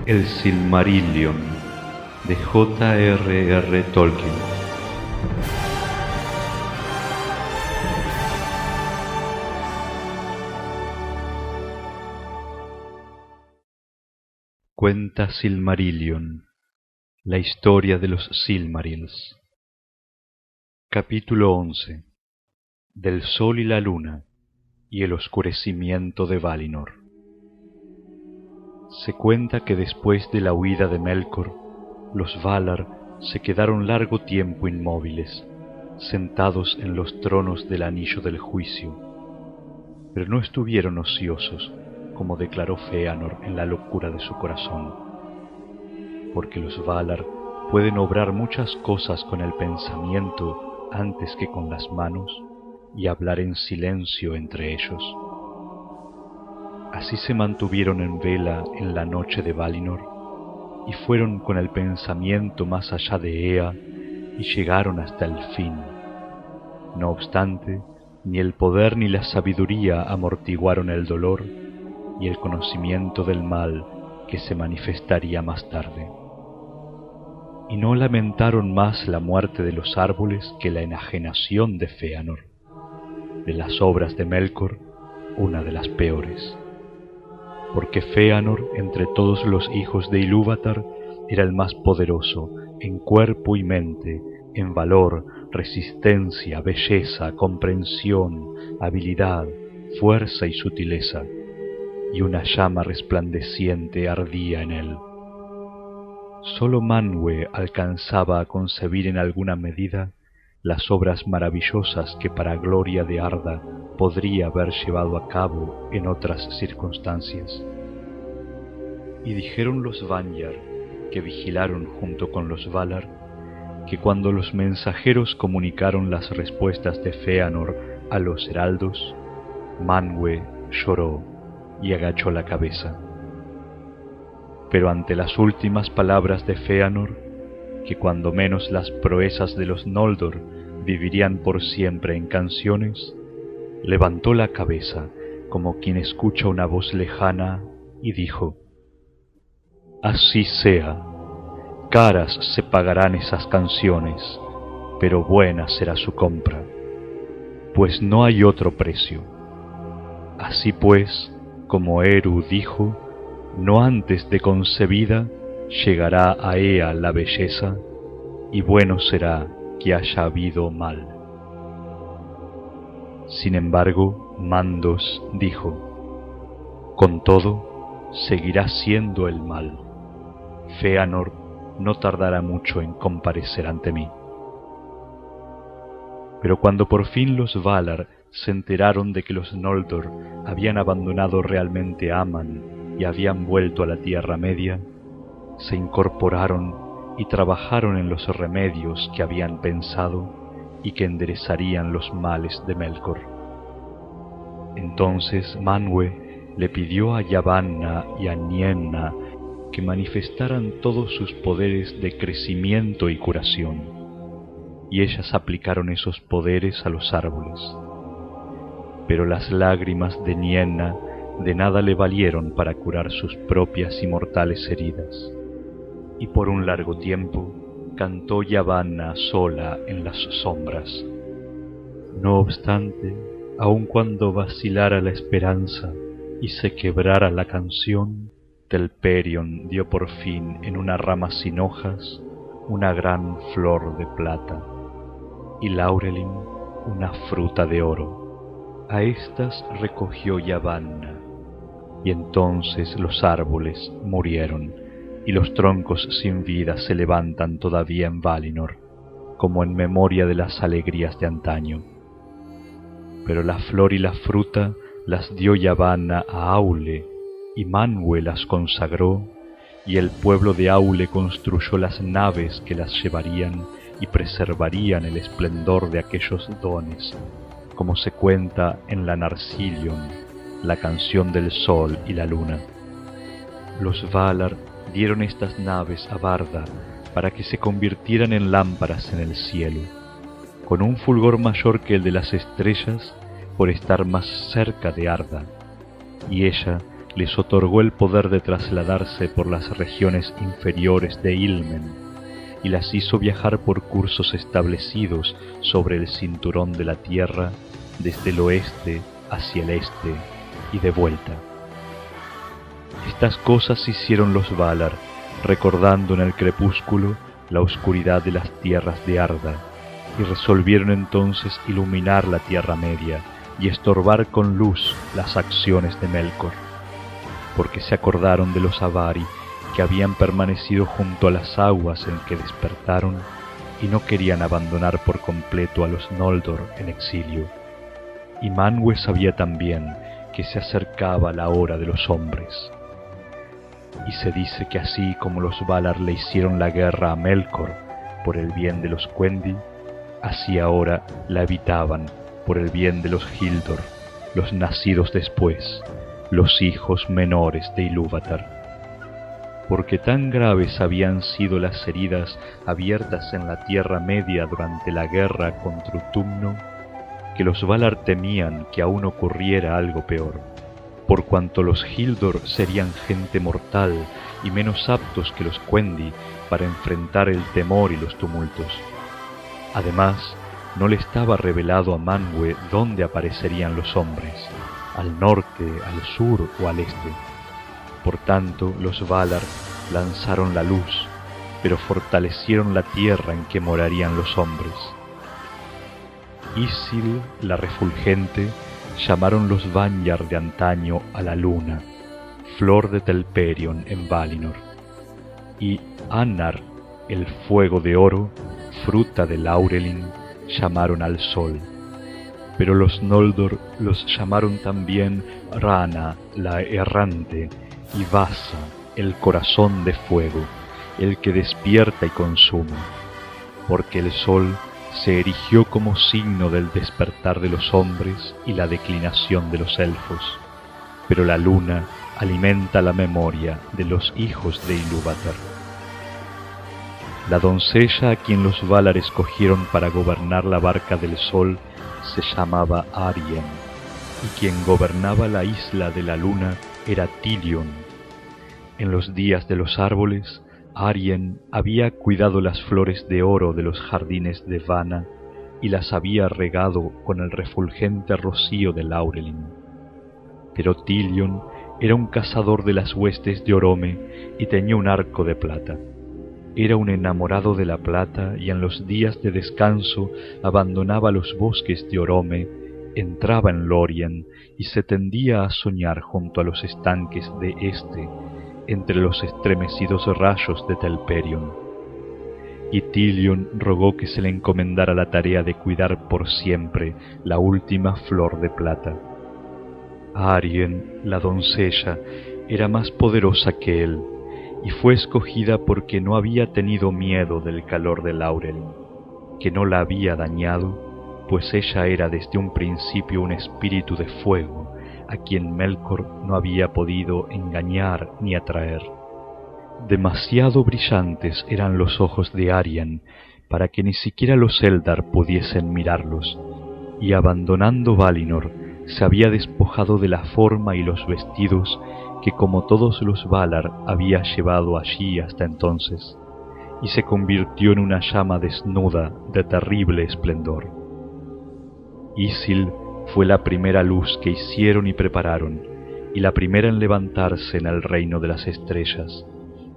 El Silmarillion de J.R.R. Tolkien. Cuenta Silmarillion, la historia de los Silmarils. Capítulo 11. Del Sol y la Luna y el oscurecimiento de Valinor. Se cuenta que después de la huida de Melkor, los Valar se quedaron largo tiempo inmóviles, sentados en los tronos del Anillo del Juicio, pero no estuvieron ociosos, como declaró Fëanor en la locura de su corazón, porque los Valar pueden obrar muchas cosas con el pensamiento antes que con las manos, y hablar en silencio entre ellos. Así se mantuvieron en vela en la noche de Valinor, y fueron con el pensamiento más allá de Ea, y llegaron hasta el fin. No obstante, ni el poder ni la sabiduría amortiguaron el dolor y el conocimiento del mal que se manifestaría más tarde. Y no lamentaron más la muerte de los árboles que la enajenación de Fëanor. De las obras de Melkor, una de las peores. Porque Fëanor, entre todos los hijos de Ilúvatar, era el más poderoso en cuerpo y mente, en valor, resistencia, belleza, comprensión, habilidad, fuerza y sutileza, y una llama resplandeciente ardía en él. Sólo Manwë alcanzaba a concebir en alguna medida las obras maravillosas que para gloria de Arda podría haber llevado a cabo en otras circunstancias. Y dijeron los Vanyar, que vigilaron junto con los Valar, que cuando los mensajeros comunicaron las respuestas de Fëanor a los heraldos, Manwë lloró y agachó la cabeza. Pero ante las últimas palabras de Fëanor, que cuando menos las proezas de los Noldor vivirían por siempre en canciones, levantó la cabeza como quien escucha una voz lejana y dijo: «Así sea, caras se pagarán esas canciones, pero buena será su compra, pues no hay otro precio. Así pues, como Eru dijo, no antes de concebida llegará a Ea la belleza, y bueno será que haya habido mal». Sin embargo, Mandos dijo: «Con todo, seguirá siendo el mal. Fëanor no tardará mucho en comparecer ante mí». Pero cuando por fin los Valar se enteraron de que los Noldor habían abandonado realmente Aman y habían vuelto a la Tierra Media, se incorporaron y trabajaron en los remedios que habían pensado y que enderezarían los males de Melkor. Entonces Manwë le pidió a Yavanna y a Nienna que manifestaran todos sus poderes de crecimiento y curación, y ellas aplicaron esos poderes a los árboles. Pero las lágrimas de Nienna de nada le valieron para curar sus propias y mortales heridas, y por un largo tiempo cantó Yavanna sola en las sombras. No obstante, aun cuando vacilara la esperanza y se quebrara la canción, Telperion dio por fin en una rama sin hojas una gran flor de plata, y Laurelin una fruta de oro. A estas recogió Yavanna, y entonces los árboles murieron, y los troncos sin vida se levantan todavía en Valinor, como en memoria de las alegrías de antaño. Pero la flor y la fruta las dio Yavanna a Aule, y Manwë las consagró, y el pueblo de Aule construyó las naves que las llevarían y preservarían el esplendor de aquellos dones, como se cuenta en la Narsillion, la canción del sol y la luna. Los Valar dieron estas naves a Barda para que se convirtieran en lámparas en el cielo, con un fulgor mayor que el de las estrellas por estar más cerca de Arda, y ella les otorgó el poder de trasladarse por las regiones inferiores de Ilmen y las hizo viajar por cursos establecidos sobre el cinturón de la tierra desde el oeste hacia el este y de vuelta. Estas cosas hicieron los Valar, recordando en el crepúsculo la oscuridad de las tierras de Arda, y resolvieron entonces iluminar la Tierra Media y estorbar con luz las acciones de Melkor, porque se acordaron de los Avari que habían permanecido junto a las aguas en que despertaron y no querían abandonar por completo a los Noldor en exilio. Y Manwë sabía también que se acercaba la hora de los hombres. Y se dice que así como los Valar le hicieron la guerra a Melkor por el bien de los Quendi, así ahora la evitaban por el bien de los Hildor, los nacidos después, los hijos menores de Ilúvatar. Porque tan graves habían sido las heridas abiertas en la Tierra Media durante la guerra contra Utumno, que los Valar temían que aún ocurriera algo peor, por cuanto los Hildor serían gente mortal y menos aptos que los Quendi para enfrentar el temor y los tumultos. Además, no le estaba revelado a Manwë dónde aparecerían los hombres, al norte, al sur o al este. Por tanto, los Valar lanzaron la luz, pero fortalecieron la tierra en que morarían los hombres. Isil, la refulgente, llamaron los Vanyar de antaño a la luna, flor de Telperion en Valinor, y Annar, el fuego de oro, fruta de Laurelin, llamaron al sol. Pero los Noldor los llamaron también Rana, la errante, y Vasa, el corazón de fuego, el que despierta y consume, porque el sol se erigió como signo del despertar de los hombres y la declinación de los elfos, pero la luna alimenta la memoria de los hijos de Ilúvatar. La doncella a quien los Valar escogieron para gobernar la barca del sol se llamaba Arien, y quien gobernaba la isla de la luna era Tilion. En los días de los árboles, Arien había cuidado las flores de oro de los jardines de Vana y las había regado con el refulgente rocío de Laurelin. Pero Tilion era un cazador de las huestes de Orome y tenía un arco de plata. Era un enamorado de la plata y en los días de descanso abandonaba los bosques de Orome, entraba en Lórien y se tendía a soñar junto a los estanques de este, entre los estremecidos rayos de Telperion. Y Tilion rogó que se le encomendara la tarea de cuidar por siempre la última flor de plata. Arien, la doncella, era más poderosa que él, y fue escogida porque no había tenido miedo del calor de Laurelin, que no la había dañado, pues ella era desde un principio un espíritu de fuego, a quien Melkor no había podido engañar ni atraer. Demasiado brillantes eran los ojos de Arien para que ni siquiera los Eldar pudiesen mirarlos, y abandonando Valinor, se había despojado de la forma y los vestidos que como todos los Valar había llevado allí hasta entonces, y se convirtió en una llama desnuda de terrible esplendor. Isil fue la primera luz que hicieron y prepararon, y la primera en levantarse en el reino de las estrellas,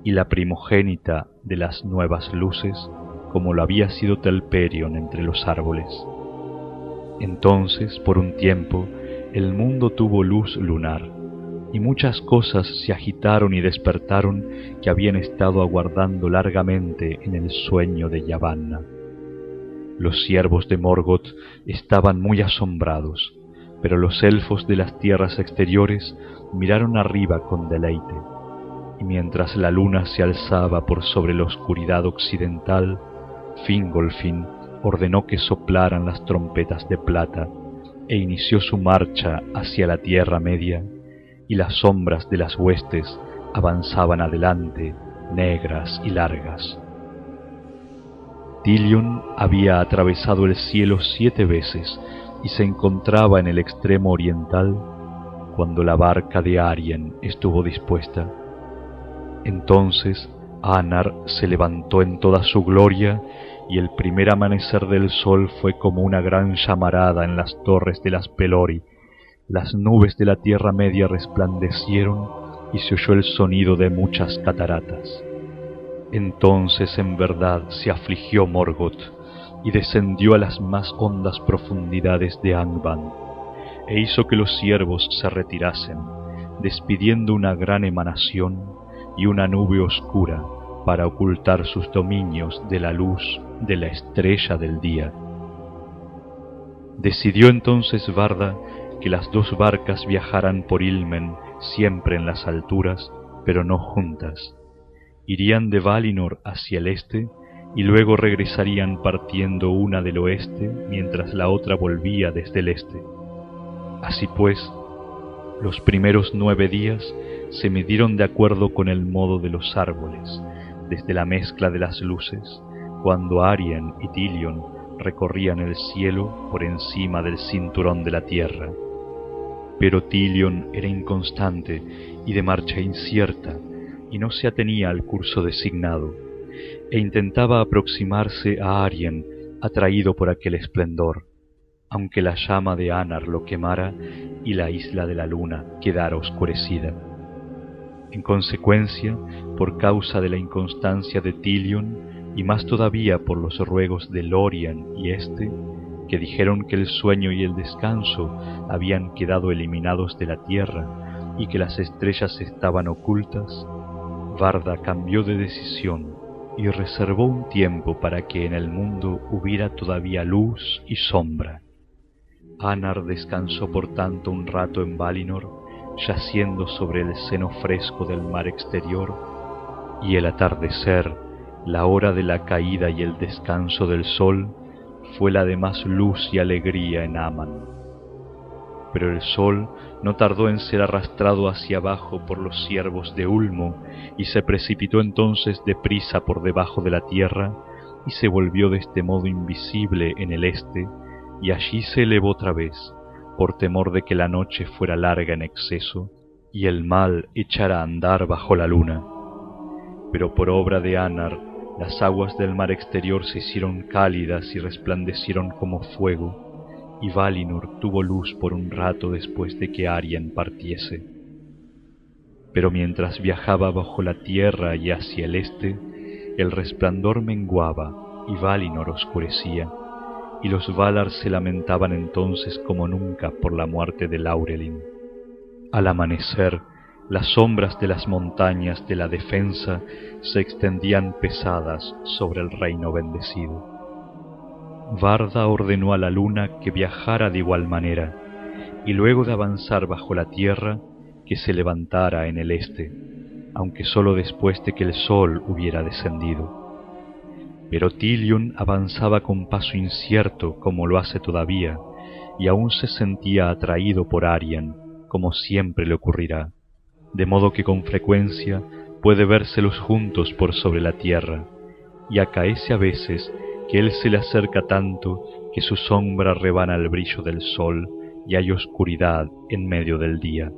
y la primogénita de las nuevas luces, como lo había sido Telperion entre los árboles. Entonces, por un tiempo, el mundo tuvo luz lunar, y muchas cosas se agitaron y despertaron que habían estado aguardando largamente en el sueño de Yavanna. Los siervos de Morgoth estaban muy asombrados, pero los elfos de las tierras exteriores miraron arriba con deleite, y mientras la luna se alzaba por sobre la oscuridad occidental, Fingolfin ordenó que soplaran las trompetas de plata e inició su marcha hacia la Tierra Media, y las sombras de las huestes avanzaban adelante, negras y largas. Tilion había atravesado el cielo 7 veces y se encontraba en el extremo oriental cuando la barca de Arien estuvo dispuesta. Entonces Anar se levantó en toda su gloria, y el primer amanecer del sol fue como una gran llamarada en las torres de las Pelori. Las nubes de la Tierra Media resplandecieron y se oyó el sonido de muchas cataratas. Entonces en verdad se afligió Morgoth y descendió a las más hondas profundidades de Angband, e hizo que los ciervos se retirasen, despidiendo una gran emanación y una nube oscura para ocultar sus dominios de la luz de la estrella del día. Decidió entonces Varda que las dos barcas viajaran por Ilmen siempre en las alturas, pero no juntas. Irían de Valinor hacia el este y luego regresarían partiendo una del oeste mientras la otra volvía desde el este. Así pues, los primeros 9 días se midieron de acuerdo con el modo de los árboles, desde la mezcla de las luces, cuando Arien y Tilion recorrían el cielo por encima del cinturón de la tierra. Pero Tilion era inconstante y de marcha incierta, y no se atenía al curso designado, e intentaba aproximarse a Arien atraído por aquel esplendor, aunque la llama de Anar lo quemara y la isla de la luna quedara oscurecida. En consecuencia, por causa de la inconstancia de Tilion, y más todavía por los ruegos de Lorien y Este, que dijeron que el sueño y el descanso habían quedado eliminados de la tierra y que las estrellas estaban ocultas, Varda cambió de decisión y reservó un tiempo para que en el mundo hubiera todavía luz y sombra. Anar descansó por tanto un rato en Valinor, yaciendo sobre el seno fresco del mar exterior, y el atardecer, la hora de la caída y el descanso del sol, fue la de más luz y alegría en Aman. Pero el sol no tardó en ser arrastrado hacia abajo por los ciervos de Ulmo, y se precipitó entonces deprisa por debajo de la tierra, y se volvió de este modo invisible en el este, y allí se elevó otra vez, por temor de que la noche fuera larga en exceso, y el mal echara a andar bajo la luna. Pero por obra de Anar, las aguas del mar exterior se hicieron cálidas y resplandecieron como fuego, y Valinor tuvo luz por un rato después de que Arien partiese. Pero mientras viajaba bajo la tierra y hacia el este, el resplandor menguaba y Valinor oscurecía, y los Valar se lamentaban entonces como nunca por la muerte de Laurelin. Al amanecer, las sombras de las montañas de la defensa se extendían pesadas sobre el reino bendecido. Varda ordenó a la luna que viajara de igual manera, y luego de avanzar bajo la tierra, que se levantara en el este, aunque sólo después de que el sol hubiera descendido. Pero Tilion avanzaba con paso incierto como lo hace todavía, y aún se sentía atraído por Arien, como siempre le ocurrirá, de modo que con frecuencia puede vérselos juntos por sobre la tierra, y acaece a veces que él se le acerca tanto que su sombra rebana el brillo del sol y hay oscuridad en medio del día.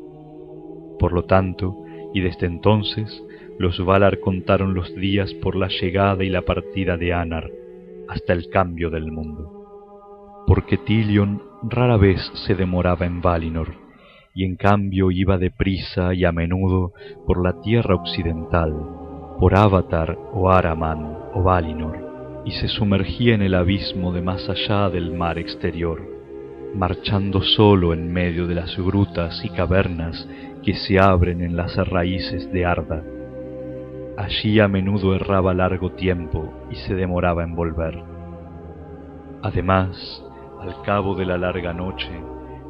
Por lo tanto, y desde entonces, los Valar contaron los días por la llegada y la partida de Anar, hasta el cambio del mundo. Porque Tilion rara vez se demoraba en Valinor, y en cambio iba deprisa y a menudo por la tierra occidental, por Avatar o Araman o Valinor, y se sumergía en el abismo de más allá del mar exterior, marchando solo en medio de las grutas y cavernas que se abren en las raíces de Arda. Allí a menudo erraba largo tiempo y se demoraba en volver. Además, al cabo de la larga noche,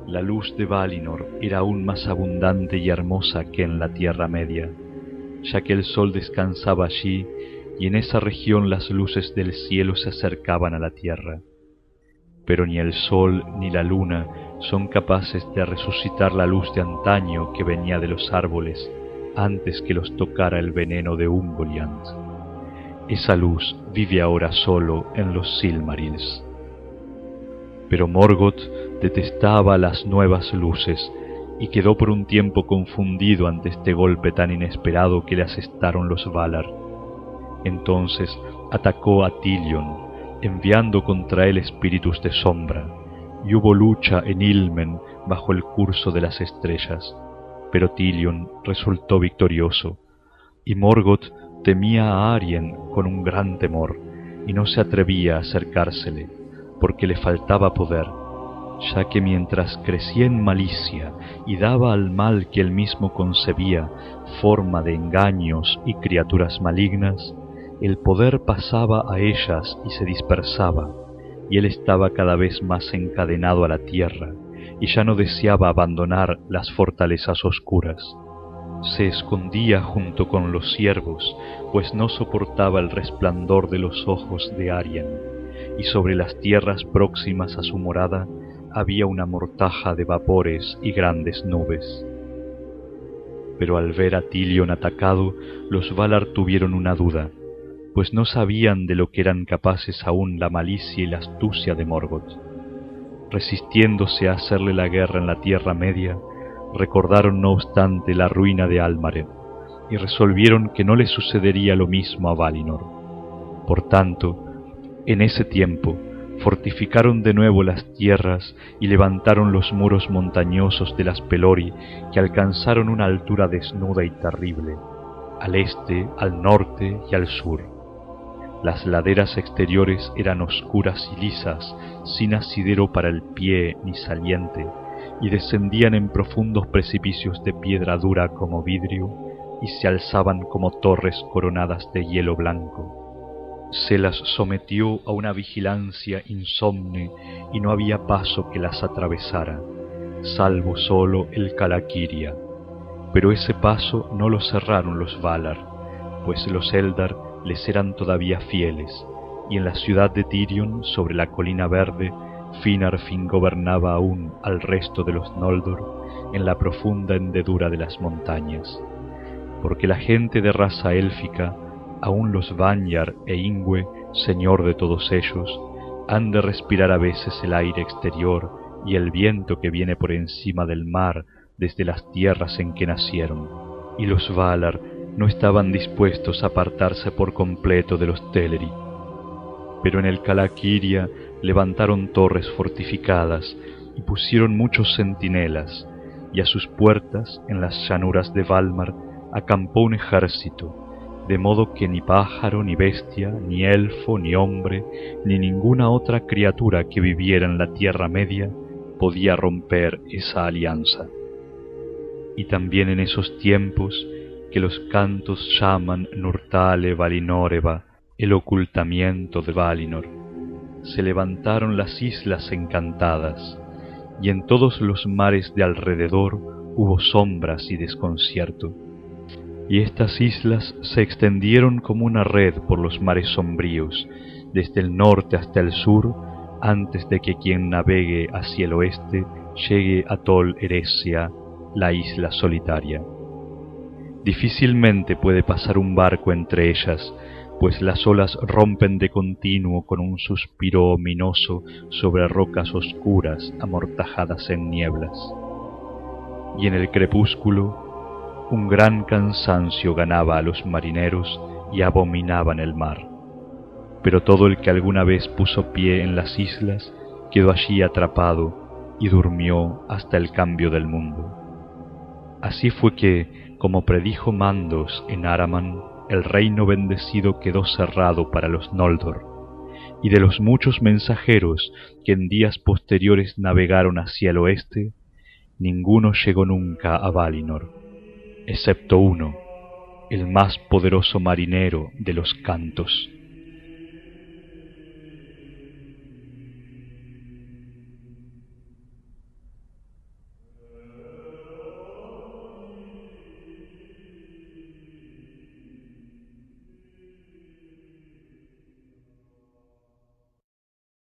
la luz de Valinor era aún más abundante y hermosa que en la Tierra Media, ya que el sol descansaba allí y en esa región las luces del cielo se acercaban a la tierra. Pero ni el sol ni la luna son capaces de resucitar la luz de antaño que venía de los árboles antes que los tocara el veneno de Ungoliant. Esa luz vive ahora solo en los Silmarils. Pero Morgoth detestaba las nuevas luces y quedó por un tiempo confundido ante este golpe tan inesperado que le asestaron los Valar. Entonces atacó a Tilion, enviando contra él espíritus de sombra, y hubo lucha en Ilmen bajo el curso de las estrellas, pero Tilion resultó victorioso, y Morgoth temía a Arien con un gran temor, y no se atrevía a acercársele, porque le faltaba poder, ya que mientras crecía en malicia y daba al mal que él mismo concebía forma de engaños y criaturas malignas, el poder pasaba a ellas y se dispersaba, y él estaba cada vez más encadenado a la tierra, y ya no deseaba abandonar las fortalezas oscuras. Se escondía junto con los ciervos, pues no soportaba el resplandor de los ojos de Arien, y sobre las tierras próximas a su morada había una mortaja de vapores y grandes nubes. Pero al ver a Tilion atacado, los Valar tuvieron una duda, pues no sabían de lo que eran capaces aún la malicia y la astucia de Morgoth. Resistiéndose a hacerle la guerra en la Tierra Media, recordaron no obstante la ruina de Almaren, y resolvieron que no le sucedería lo mismo a Valinor. Por tanto, en ese tiempo, fortificaron de nuevo las tierras y levantaron los muros montañosos de las Pelori, que alcanzaron una altura desnuda y terrible, al este, al norte y al sur. Las laderas exteriores eran oscuras y lisas, sin asidero para el pie ni saliente, y descendían en profundos precipicios de piedra dura como vidrio, y se alzaban como torres coronadas de hielo blanco. Se las sometió a una vigilancia insomne, y no había paso que las atravesara, salvo solo el Calaquiria. Pero ese paso no lo cerraron los Valar, pues los Eldar les eran todavía fieles, y en la ciudad de Tirion, sobre la colina verde, Finarfin gobernaba aún al resto de los Noldor en la profunda hendedura de las montañas, porque la gente de raza élfica, aún los Vanyar e Ingwe, señor de todos ellos, han de respirar a veces el aire exterior y el viento que viene por encima del mar desde las tierras en que nacieron, y los Valar no estaban dispuestos a apartarse por completo de los Teleri. Pero en el Calaquiria levantaron torres fortificadas y pusieron muchos centinelas, y a sus puertas, en las llanuras de Valmar, acampó un ejército, de modo que ni pájaro, ni bestia, ni elfo, ni hombre, ni ninguna otra criatura que viviera en la Tierra Media podía romper esa alianza. Y también en esos tiempos que los cantos llaman Nurtale Valinoreva, el ocultamiento de Valinor, se levantaron las islas encantadas, y en todos los mares de alrededor hubo sombras y desconcierto. Y estas islas se extendieron como una red por los mares sombríos, desde el norte hasta el sur, antes de que quien navegue hacia el oeste llegue a Tol Eressëa, la isla solitaria. Difícilmente puede pasar un barco entre ellas, pues las olas rompen de continuo con un suspiro ominoso sobre rocas oscuras amortajadas en nieblas. Y en el crepúsculo, un gran cansancio ganaba a los marineros y abominaban el mar. Pero todo el que alguna vez puso pie en las islas quedó allí atrapado y durmió hasta el cambio del mundo. Así fue que, como predijo Mandos en Araman, el reino bendecido quedó cerrado para los Noldor, y de los muchos mensajeros que en días posteriores navegaron hacia el oeste, ninguno llegó nunca a Valinor, excepto uno, el más poderoso marinero de los cantos.